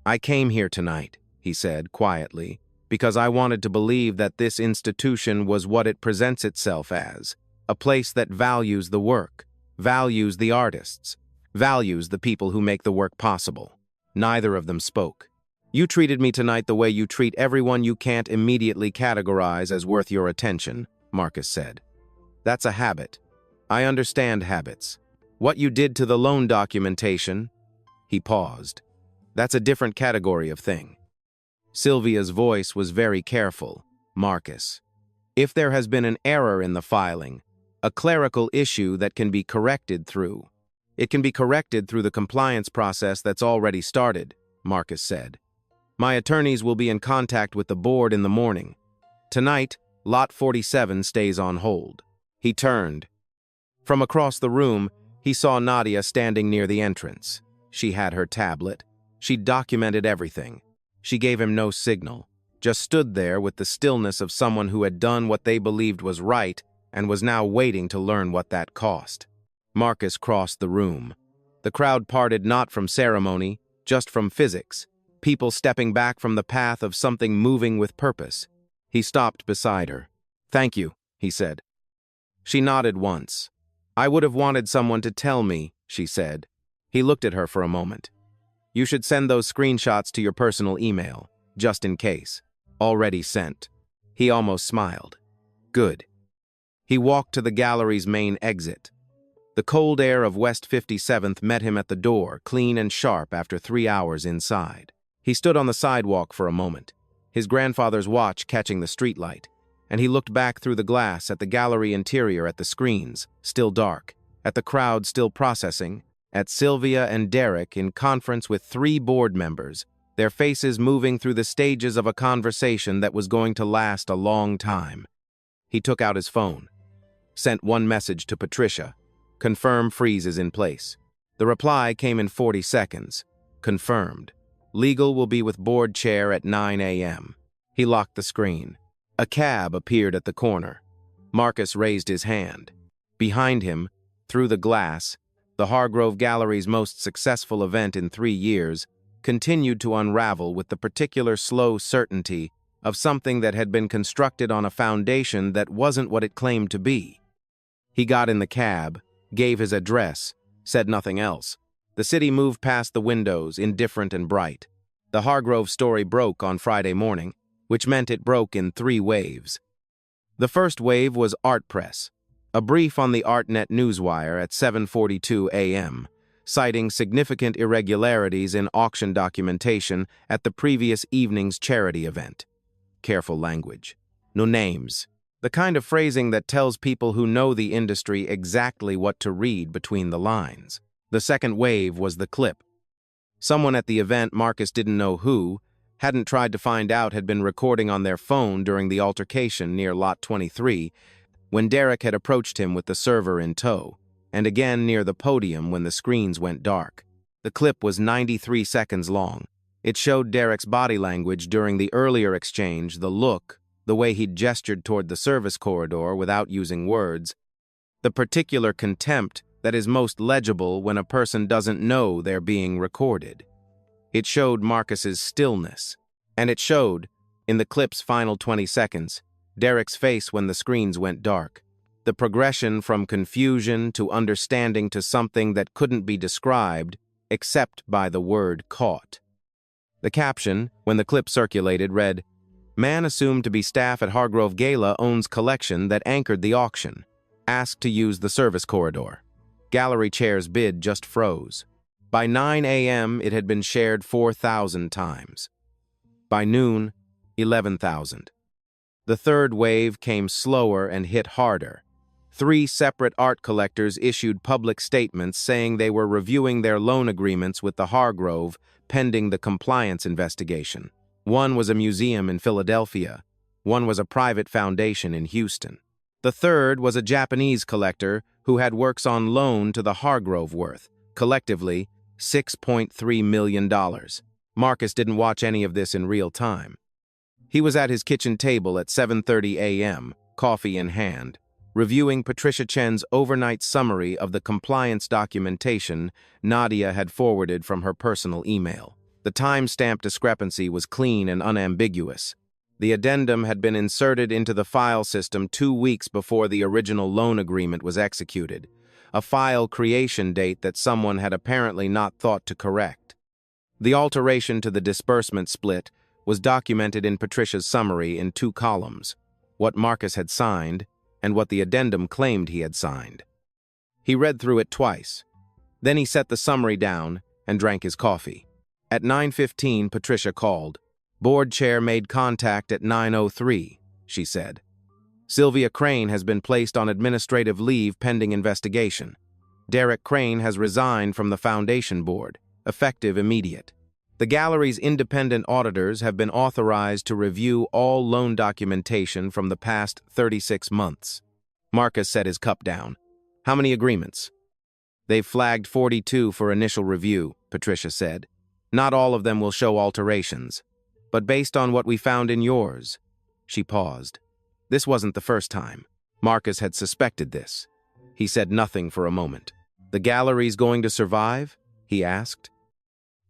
I came here tonight, he said quietly, because I wanted to believe that this institution was what it presents itself as, a place that values the work, values the artists, values the people who make the work possible. Neither of them spoke. You treated me tonight the way you treat everyone you can't immediately categorize as worth your attention, Marcus said. That's a habit. I understand habits. What you did to the loan documentation... He paused. That's a different category of thing. Sylvia's voice was very careful. Marcus. If there has been an error in the filing, a clerical issue that can be corrected through... It can be corrected through the compliance process that's already started, Marcus said. My attorneys will be in contact with the board in the morning. Tonight, Lot 47 stays on hold. He turned. From across the room, he saw Nadia standing near the entrance. She had her tablet. She documented everything. She gave him no signal, just stood there with the stillness of someone who had done what they believed was right and was now waiting to learn what that cost. Marcus crossed the room. The crowd parted not from ceremony, just from physics, people stepping back from the path of something moving with purpose. He stopped beside her. "Thank you," he said. She nodded once. "I would have wanted someone to tell me," she said. He looked at her for a moment. "You should send those screenshots to your personal email, just in case." "Already sent." He almost smiled. "Good." He walked to the gallery's main exit. The cold air of West 57th met him at the door, clean and sharp after 3 hours inside. He stood on the sidewalk for a moment, his grandfather's watch catching the streetlight, and he looked back through the glass at the gallery interior, at the screens, still dark, at the crowd still processing, at Sylvia and Derek in conference with 3 board members, their faces moving through the stages of a conversation that was going to last a long time. He took out his phone, sent one message to Patricia. "Confirm freeze is in place." The reply came in 40 seconds. "Confirmed. Legal will be with board chair at 9 a.m. He locked the screen. A cab appeared at the corner. Marcus raised his hand. Behind him, through the glass, the Hargrove Gallery's most successful event in 3 years continued to unravel with the particular slow certainty of something that had been constructed on a foundation that wasn't what it claimed to be. He got in the cab, gave his address, said nothing else. The city moved past the windows, indifferent and bright. The Hargrove story broke on Friday morning, which meant it broke in 3 waves. The first wave was Art Press, a brief on the ArtNet newswire at 7:42 a.m., citing significant irregularities in auction documentation at the previous evening's charity event. Careful language. No names. The kind of phrasing that tells people who know the industry exactly what to read between the lines. The second wave was the clip. Someone at the event, Marcus didn't know who, hadn't tried to find out, had been recording on their phone during the altercation near Lot 23, when Derek had approached him with the server in tow, and again near the podium when the screens went dark. The clip was 93 seconds long. It showed Derek's body language during the earlier exchange, the look, the way he'd gestured toward the service corridor without using words, the particular contempt that is most legible when a person doesn't know they're being recorded. It showed Marcus's stillness, and it showed, in the clip's final 20 seconds, Derek's face when the screens went dark. The progression from confusion to understanding to something that couldn't be described except by the word caught. The caption, when the clip circulated, read, "Man assumed to be staff at Hargrove Gala owns collection that anchored the auction. Asked to use the service corridor. Gallery chair's bid just froze. By 9 a.m. it had been shared 4,000 times. By noon, 11,000. The third wave came slower and hit harder. 3 separate art collectors issued public statements saying they were reviewing their loan agreements with the Hargrove pending the compliance investigation. One was a museum in Philadelphia. One was a private foundation in Houston. The third was a Japanese collector who had works on loan to the Hargrove worth, collectively, $6.3 million. Marcus didn't watch any of this in real time. He was at his kitchen table at 7:30 a.m., coffee in hand, reviewing Patricia Chen's overnight summary of the compliance documentation Nadia had forwarded from her personal email. The time-stamp discrepancy was clean and unambiguous. The addendum had been inserted into the file system 2 weeks before the original loan agreement was executed, a file creation date that someone had apparently not thought to correct. The alteration to the disbursement split was documented in Patricia's summary in 2 columns, what Marcus had signed and what the addendum claimed he had signed. He read through it twice. Then he set the summary down and drank his coffee. At 9:15, Patricia called. "Board chair made contact at 9:03, she said. "Sylvia Crane has been placed on administrative leave pending investigation." Derek Crane has resigned from the foundation board, effective immediate. The gallery's independent auditors have been authorized to review all loan documentation from the past 36 months. Marcus set his cup down. How many agreements? They've flagged 42 for initial review, Patricia said. Not all of them will show alterations. But based on what we found in yours. She paused. This wasn't the first time. Marcus had suspected this. He said nothing for a moment. The gallery's going to survive? He asked.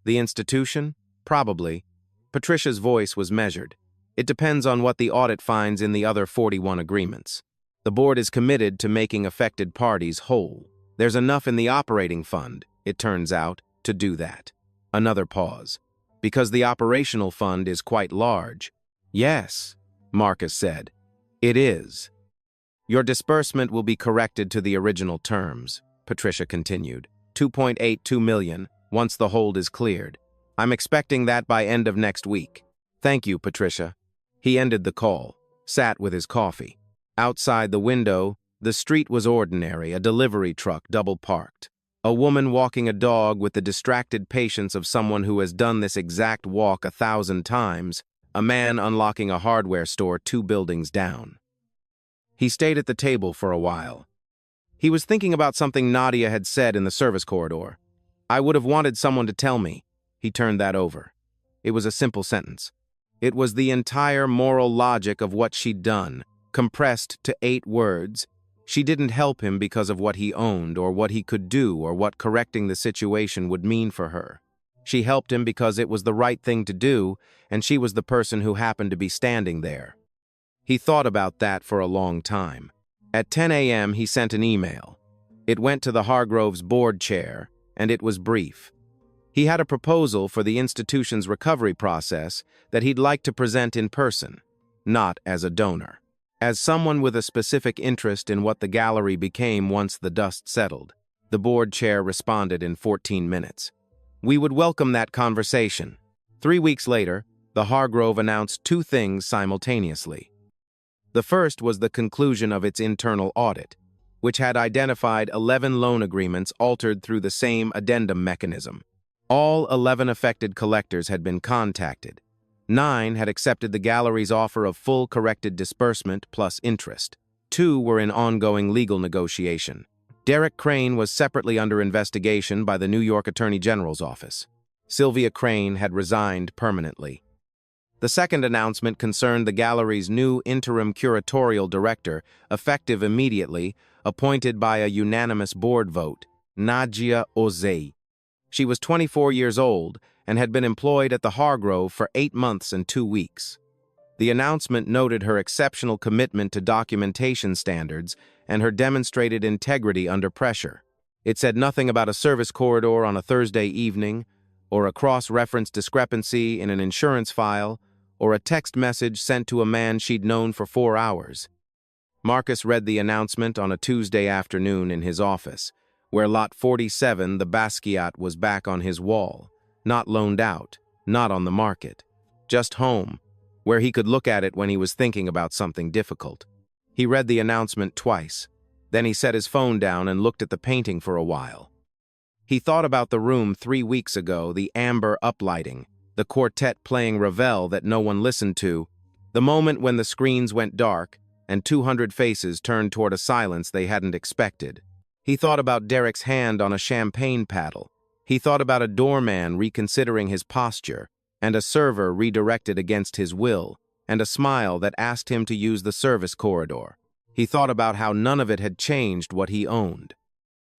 The institution? Probably. Patricia's voice was measured. It depends on what the audit finds in the other 41 agreements. The board is committed to making affected parties whole. There's enough in the operating fund, it turns out, to do that. Another pause. Because the operational fund is quite large. Yes, Marcus said. It is. Your disbursement will be corrected to the original terms, Patricia continued. 2.82 million, once the hold is cleared. I'm expecting that by end of next week. Thank you, Patricia. He ended the call, sat with his coffee. Outside the window, the street was ordinary, a delivery truck double-parked. A woman walking a dog with the distracted patience of someone who has done this exact walk 1,000 times, a man unlocking a hardware store 2 buildings down. He stayed at the table for a while. He was thinking about something Nadia had said in the service corridor. I would have wanted someone to tell me. He turned that over. It was a simple sentence. It was the entire moral logic of what she'd done, compressed to 8 words. She didn't help him because of what he owned or what he could do or what correcting the situation would mean for her. She helped him because it was the right thing to do, and she was the person who happened to be standing there. He thought about that for a long time. At 10 a.m. he sent an email. It went to the Hargroves board chair, and it was brief. He had a proposal for the institution's recovery process that he'd like to present in person, not as a donor. As someone with a specific interest in what the gallery became once the dust settled, the board chair responded in 14 minutes. We would welcome that conversation. 3 weeks later, the Hargrove announced 2 things simultaneously. The first was the conclusion of its internal audit, which had identified 11 loan agreements altered through the same addendum mechanism. All 11 affected collectors had been contacted. 9 had accepted the gallery's offer of full corrected disbursement plus interest. 2 were in ongoing legal negotiation. Derek Crane was separately under investigation by the New York Attorney General's office. Sylvia Crane had resigned permanently. The second announcement concerned the gallery's new interim curatorial director, effective immediately, appointed by a unanimous board vote, Nadia Ozei. She was 24 years old and had been employed at the Hargrove for 8 months and 2 weeks. The announcement noted her exceptional commitment to documentation standards and her demonstrated integrity under pressure. It said nothing about a service corridor on a Thursday evening, or a cross-reference discrepancy in an insurance file, or a text message sent to a man she'd known for 4 hours. Marcus read the announcement on a Tuesday afternoon in his office, where Lot 47, the Basquiat, was back on his wall, not loaned out, not on the market, just home, where he could look at it when he was thinking about something difficult. He read the announcement twice. Then he set his phone down and looked at the painting for a while. He thought about the room 3 weeks ago, the amber uplighting, the quartet playing Ravel that no one listened to, the moment when the screens went dark and 200 faces turned toward a silence they hadn't expected. He thought about Derek's hand on a champagne paddle. He thought about a doorman reconsidering his posture, and a server redirected against his will, and a smile that asked him to use the service corridor. He thought about how none of it had changed what he owned.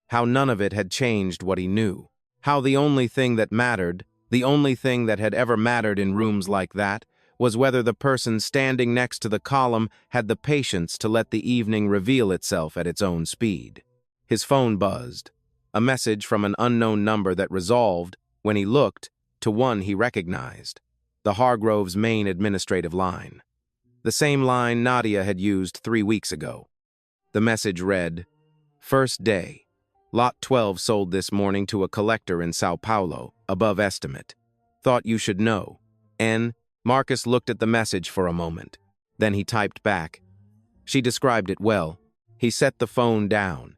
How none of it had changed what he knew. How the only thing that mattered, the only thing that had ever mattered in rooms like that, was whether the person standing next to the column had the patience to let the evening reveal itself at its own speed. His phone buzzed. A message from an unknown number that resolved, when he looked, to one he recognized. The Hargrove's main administrative line. The same line Nadia had used 3 weeks ago. The message read, First day. Lot 12 sold this morning to a collector in Sao Paulo, above estimate. Thought you should know. N. Marcus looked at the message for a moment. Then he typed back. She described it well. He set the phone down.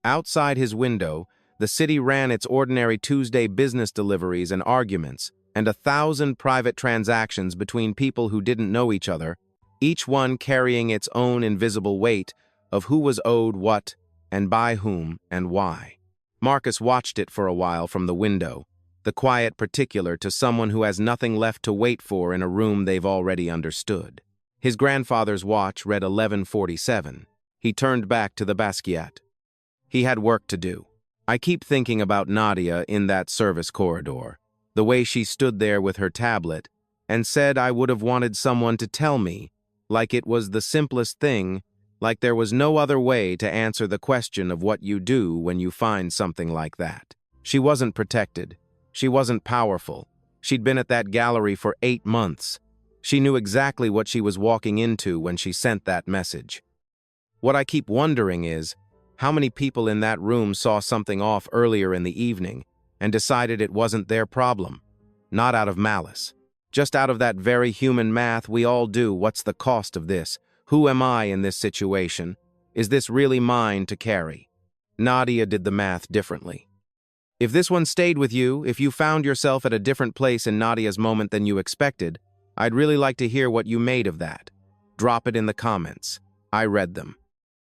Outside his window, the city ran its ordinary Tuesday business deliveries and arguments, and 1,000 private transactions between people who didn't know each other, each one carrying its own invisible weight of who was owed what, and by whom, and why. Marcus watched it for a while from the window, the quiet particular to someone who has nothing left to wait for in a room they've already understood. His grandfather's watch read 11:47. He turned back to the Basquiat. He had work to do. I keep thinking about Nadia in that service corridor, the way she stood there with her tablet, and said I would have wanted someone to tell me, like it was the simplest thing, like there was no other way to answer the question of what you do when you find something like that. She wasn't protected. She wasn't powerful. She'd been at that gallery for 8 months. She knew exactly what she was walking into when she sent that message. What I keep wondering is, how many people in that room saw something off earlier in the evening and decided it wasn't their problem? Not out of malice. Just out of that very human math we all do. What's the cost of this? Who am I in this situation? Is this really mine to carry? Nadia did the math differently. If this one stayed with you, if you found yourself at a different place in Nadia's moment than you expected, I'd really like to hear what you made of that. Drop it in the comments. I read them.